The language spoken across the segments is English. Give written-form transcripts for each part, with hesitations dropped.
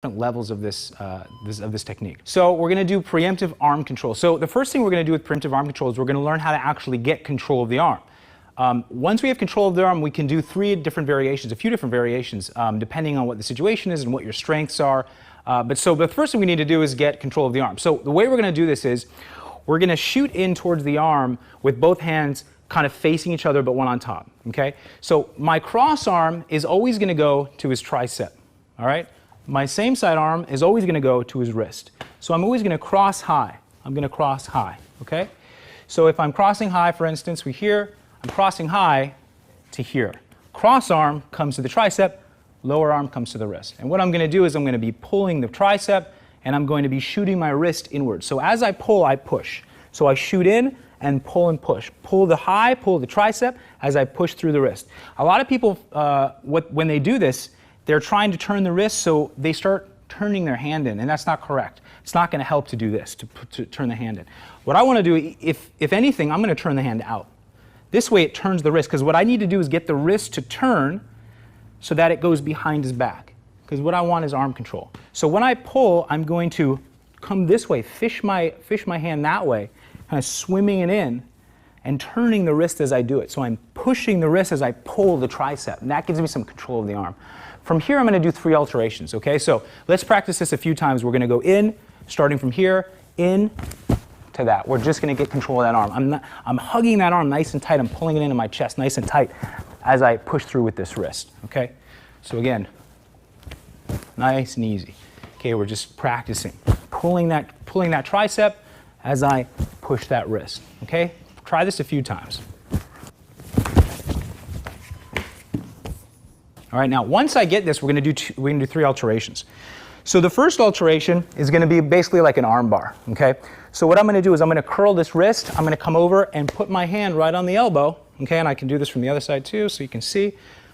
different levels of this technique. So we're going to do preemptive arm control. So the first thing we're going to do with preemptive arm control is we're going to learn how to actually get control of the arm. Once we have control of the arm, we can do a few different variations, depending on what the situation is and what your strengths are. But the first thing we need to do is get control of the arm. So the way we're going to do this is we're going to shoot in towards the arm with both hands kind of facing each other, but one on top. Okay? So my cross arm is always going to go to his tricep. All right? My same side arm is always going to go to his wrist. So I'm always going to cross high. I'm going to cross high. Okay? So if I'm crossing high, for instance, I'm crossing high to here. Cross arm comes to the tricep, lower arm comes to the wrist. And what I'm going to do is I'm going to be pulling the tricep and I'm going to be shooting my wrist inward. So as I pull, I push. So I shoot in and push. Pull the high, pull the tricep as I push through the wrist. A lot of people, when they do this, they're trying to turn the wrist, so they start turning their hand in, and that's not correct. It's not going to help to do this, to turn the hand in. What I want to do, if anything, I'm going to turn the hand out. This way it turns the wrist, because what I need to do is get the wrist to turn so that it goes behind his back, because what I want is arm control. So when I pull, I'm going to come this way, fish my hand that way, kind of swimming it in and turning the wrist as I do it. So I'm pushing the wrist as I pull the tricep, and that gives me some control of the arm. From here, I'm going to do 3 alterations, okay? So let's practice this a few times. We're going to go in, starting from here, in to that. We're just going to get control of that arm. I'm hugging that arm nice and tight. I'm pulling it into my chest nice and tight as I push through with this wrist, okay? So again, nice and easy. Okay, we're just practicing. Pulling that tricep as I push that wrist, okay? Try this a few times. All right, now once I get this, we're going to do 3 alterations. So the first alteration is going to be basically like an arm bar, okay? So what I'm going to do is I'm going to curl this wrist, I'm going to come over and put my hand right on the elbow, okay? And I can do this from the other side too, so you can see,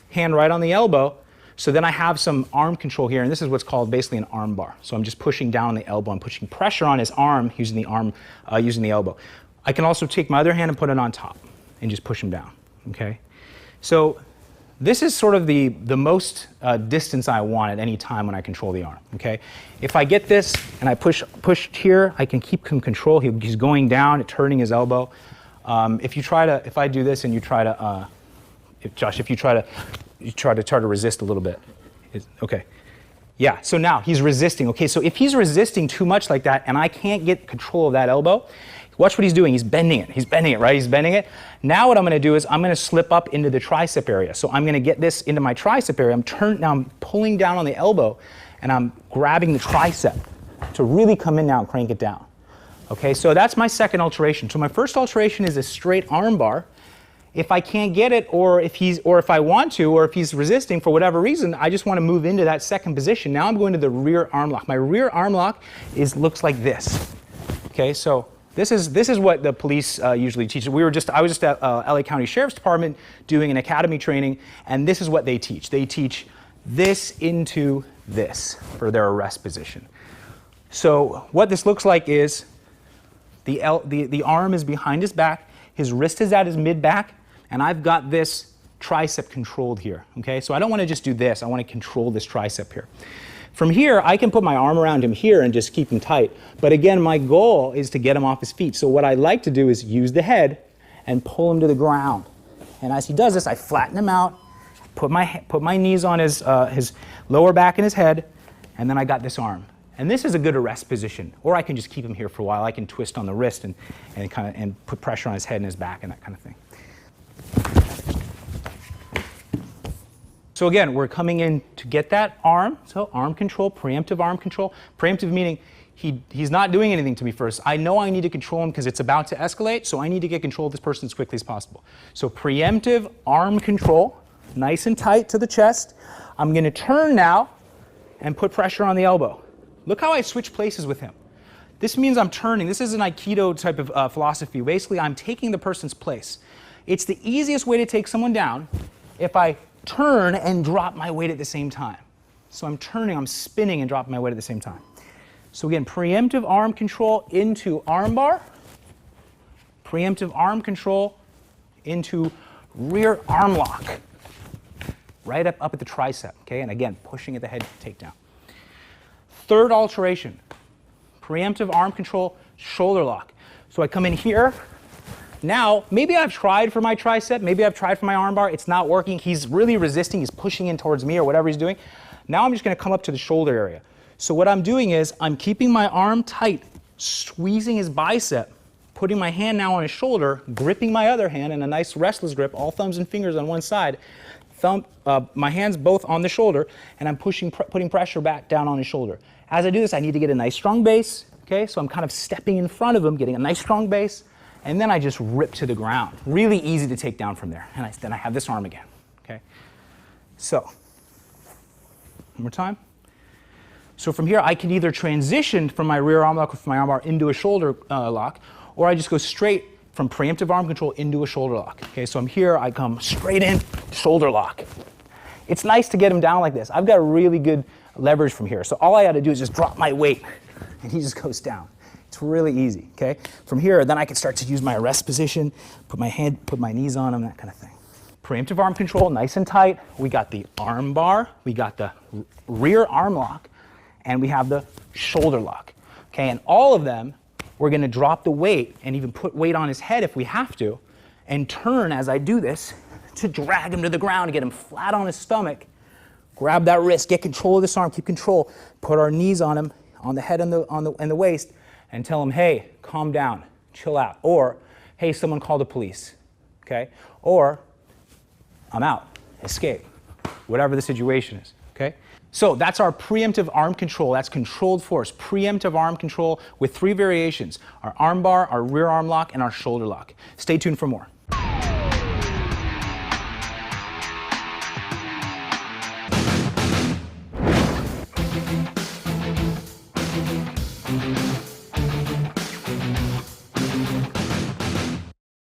hand right on the elbow. So then I have some arm control here, and this is what's called basically an arm bar. So I'm just pushing down on the elbow, I'm pushing pressure on his arm using the elbow. I can also take my other hand and put it on top and just push him down, okay? So this is sort of the most distance I want at any time when I control the arm, okay? If I get this and I push here, I can keep him control. He's going down, turning his elbow. If I do this and you try to, Josh, if you try to resist a little bit, okay. Yeah, so now he's resisting. Okay, so if he's resisting too much like that and I can't get control of that elbow, watch what he's doing. He's bending it. He's bending it, right? He's bending it. Now what I'm going to do is I'm going to slip up into the tricep area. So I'm going to get this into my tricep area. Now I'm pulling down on the elbow and I'm grabbing the tricep to really come in now and crank it down. Okay, so that's my second alteration. So my first alteration is a straight arm bar. If I can't get it, or if I want to, or if he's resisting for whatever reason, I just want to move into that second position. Now I'm going to the rear arm lock. My rear arm lock looks like this. Okay, so this is what the police usually teach. I was just at LA County Sheriff's Department doing an academy training, and this is what they teach. They teach this into this for their arrest position. So what this looks like is the arm is behind his back, his wrist is at his mid-back, and I've got this tricep controlled here, okay? So I don't want to just do this, I want to control this tricep here. From here, I can put my arm around him here and just keep him tight. But again, my goal is to get him off his feet. So what I like to do is use the head and pull him to the ground. And as he does this, I flatten him out, put my knees on his lower back and his head, and then I got this arm. And this is a good arrest position. Or I can just keep him here for a while. I can twist on the wrist and put pressure on his head and his back and that kind of thing. So again, we're coming in to get that arm. So arm control, preemptive arm control. Preemptive meaning he's not doing anything to me first. I know I need to control him because it's about to escalate, so I need to get control of this person as quickly as possible. So preemptive arm control, nice and tight to the chest. I'm going to turn now and put pressure on the elbow. Look how I switch places with him. This means I'm turning. This is an Aikido type of philosophy. Basically, I'm taking the person's place. It's the easiest way to take someone down if I turn and drop my weight at the same time. So I'm turning, I'm spinning and dropping my weight at the same time. So again, preemptive arm control into arm bar, preemptive arm control into rear arm lock, right up at the tricep, okay? And again, pushing at the head takedown. third alteration, preemptive arm control, shoulder lock. So I come in here. Now, maybe I've tried for my tricep, maybe I've tried for my arm bar, it's not working, he's really resisting, he's pushing in towards me or whatever he's doing. Now I'm just gonna come up to the shoulder area. So what I'm doing is, I'm keeping my arm tight, squeezing his bicep, putting my hand now on his shoulder, gripping my other hand in a nice restless grip, all thumbs and fingers on one side, my hands both on the shoulder, and I'm putting pressure back down on his shoulder. As I do this, I need to get a nice strong base, okay? So I'm kind of stepping in front of him, getting a nice strong base, and then I just rip to the ground. Really easy to take down from there. And then I have this arm again, okay? So, one more time. So from here, I can either transition from my rear arm lock with my arm bar into a shoulder lock, or I just go straight from preemptive arm control into a shoulder lock. Okay, so I'm here, I come straight in, shoulder lock. It's nice to get him down like this. I've got really good leverage from here. So all I had to do is just drop my weight, and he just goes down. It's really easy, okay? From here, then I can start to use my rest position, put my knees on him, that kind of thing. Preemptive arm control, nice and tight. We got the arm bar, we got the rear arm lock, and we have the shoulder lock, okay? And all of them, we're gonna drop the weight and even put weight on his head if we have to, and turn as I do this to drag him to the ground, get him flat on his stomach, grab that wrist, get control of this arm, keep control, put our knees on him, on the head and the waist, and tell him, hey, calm down, chill out. Or, hey, someone call the police, okay? Or, I'm out, escape, whatever the situation is, okay? So that's our preemptive arm control. That's controlled force, preemptive arm control with 3 variations: our arm bar, our rear arm lock, and our shoulder lock. Stay tuned for more.